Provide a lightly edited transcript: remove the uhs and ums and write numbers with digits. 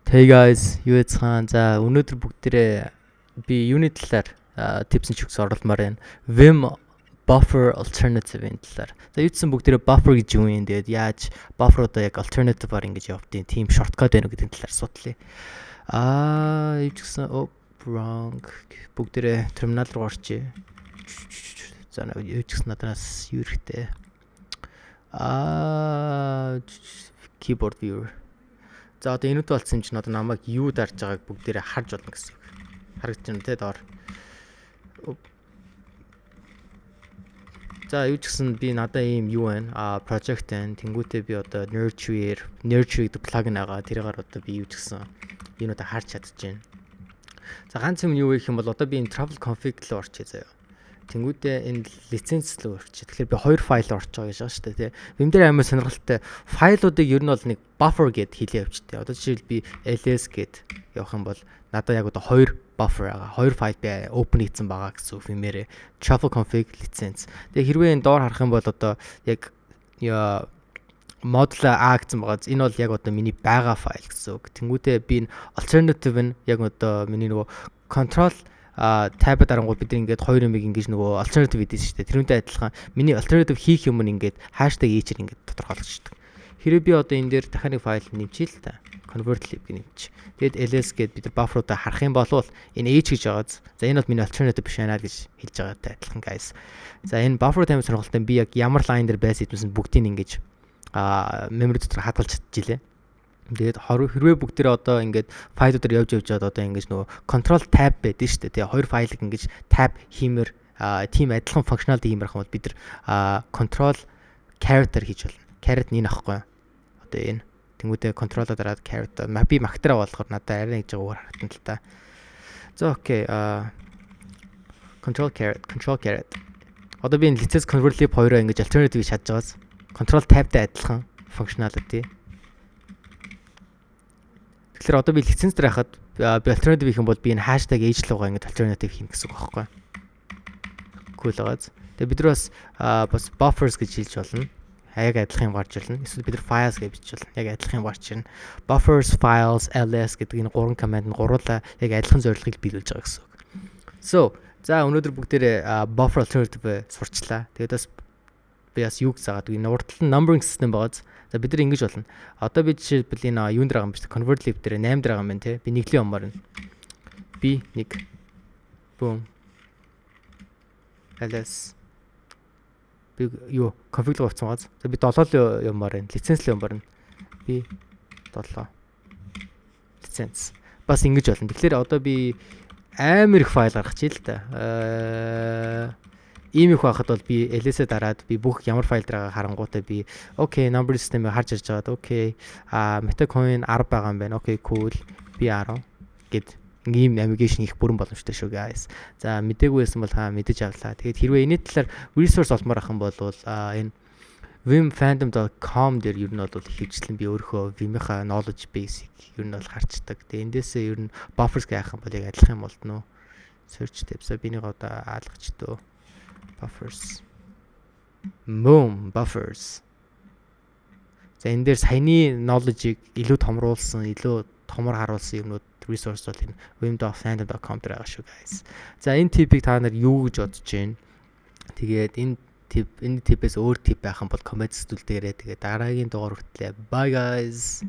Hey guys, юу яцхан. За өнөөдөр бүгдээрээ би юуны талаар tips and tricks оруулмаар байна. Vim Buffer alternative-ийн талаар. За юуцсан бүгдээрээ buffer гэж юу юм. Тэгээд яаж buffer одоо яг alternative-аар ингэж явдیں۔ Team shortcut байна гэдэг талаар судлаа. Юу ч гэсэн wrong бүгдээрээ terminal руу орчээ. За юу ч гэсэн надаас юу хэрэгтэй. Keyboard viewer. За одоо энэт болсон юм чинь одоо намайг юу дарж байгааг бүгдээрээ харж болно гэсэн үг. Харагдаж байна те доор. За юу ч гэсэн би надаа ийм юу байна? Project байна. Тэнгүүтээ би одоо nurture гэдэг плагин байгаа. Тэрээр одоо би юу ч гэсэн юунуудаа харж чадчихжээ. За ганц юм юу гэх юм бол одоо би энэ travel config руу орчээ заяа. Тэнгүүдээ энэ лиценз рүү орчих. Тэгэхээр би хоёр файл орж байгаа гэж байгаа шүү дээ, тий. Вим дээр амар сонирхолтой файлуудыг ер нь бол нэг buffer гэд хэлээ явчихтэй. Одоо жишээл би ls гэд явах юм бол надад яг одоо хоёр buffer байгаа. Хоёр файл би open хийсэн байгаа гэсэн үг вимээрээ. Travel config лиценз. Тэгээ хэрвээ энэ доор харах юм бол одоо яг модул A гэсэн байгаа. Энэ бол яг одоо миний байгаа файл гэсэн үг. Тэнгүүдээ би энэ alternative нь яг одоо миний нөгөө control tab дарангууд бид ингээд хоёр юмыг ингэж нөгөө alternative хийдэж штэ. Тэрүүнтэй адилхан миний alternative хийх юм нь ингээд hashtag e-чэр ингээд тодорхойлчихдаг. Хэрэв би одоо энэ дээр дахиад нэг файл нэмчихээ л та. Convert lib гэж нэмчих. Тэгэд ls гээд бид buffer-уудаа харах юм бол энэ h гэж байгааз. За энэ бол миний alternative биш байна гэж хэлж байгаатай адилхан guys. За энэ buffer тайм сонирхолтой би яг ямар line дээр байсан гэдгээс бүгдийг ингэж memory дотор хадгалж чадчихжээ. Тэгээд хэрвээ бүгдээрээ одоо ингээд файлуудаар явж яваад одоо ингэж нөгөө control tab байдаг шүү дээ. Тэгээ хоёр файлыг ингэж tab хиймээр team адилхан functionality хиймээр хам бол бид нар control character хийж болно. Caret нь авахгүй. Одоо энэ тэнгуүдээ control-оо дараад character би магтраа болохоор надад арай гэж өөр харагдана л та. За окей. Control caret. Одоо би энэ license convert lib хоёроо ингэж alternative хийж чадж байгаас control tab-тай адилхан functionality. Тэгэхээр одоо би лиценз дээр хахад би alternative хийх юм бол би энэ hashtag h лугаа ингэ alternative хийнэ гэсэн үг байхгүй. Cool байгааз. Тэгээ бид нар бас buffers гэж хэлж болно. Яг адилхан юм гарч ирнэ. Эсвэл бид нар files гэж бичиж болно. Яг адилхан юм гарч ирнэ. Buffers, files, ls гэдэг энэ гурван команд нь гуруула яг адилхан зорилгыг биелүүлж байгаа гэсэн үг. So, за өнөөдөр бүгдээрээ buffer alternative сурчлаа. Тэгээд бас би бас юг заагаад энэ урд нь numbering system байгааз. За бид нар ингэж болно. Одоо би жишээлбэл энэ юунд байгаа юм бэ? Convert lib дээр 8 дээр байгаа юм байна те. Би нэглээ юмар нь. Би нэг boom. ls би юу config руу авсан газ. За би 7 юмар байна. Лиценз л юмар нь. Би 7 лиценз. Бас ингэж болно. Тэгэхээр одоо би амар их файл гаргах чий л та. Ийм их байхад бол би ls-ээ дараад би бүх ямар файл дээрээ харангуйтай би окей number system-ыг харж ирж байгаад окей metacoin 10 байгаа юм байна. Окей cool би 10 гэд ийм navigation их бүрэн боломжтой шүү guys. За мдэггүй байсан бол мэдэж авлаа. Тэгээд хэрвээ энэ талаар resource олмоор ах юм бол энэ vimfandom.com дээр ер нь бол хөвчлэн би өөрөө Vim-ийнхаа knowledge base-ийг ер нь бол харцдаг. Тэгээд эндээсээ ер нь buffers гэх юм бол яг адилхан юм болдноо. Search tab-саа бинийг одоо аалгачдөө buffers. Boom buffers. За энэ дээр саяны knowledge-ийг илүү томруулсан, илүү томор харуулсан юмнууд resource бол энэ vim.fandom.com дээр байгаа шүү guys. За энэ типийг та нар юу гэж бодож байна? Тэгээд энэ типээс өөр тип байх юм бол comment зүйлдээрээ тэгээд дараагийн дугаар хүртэл bye guys.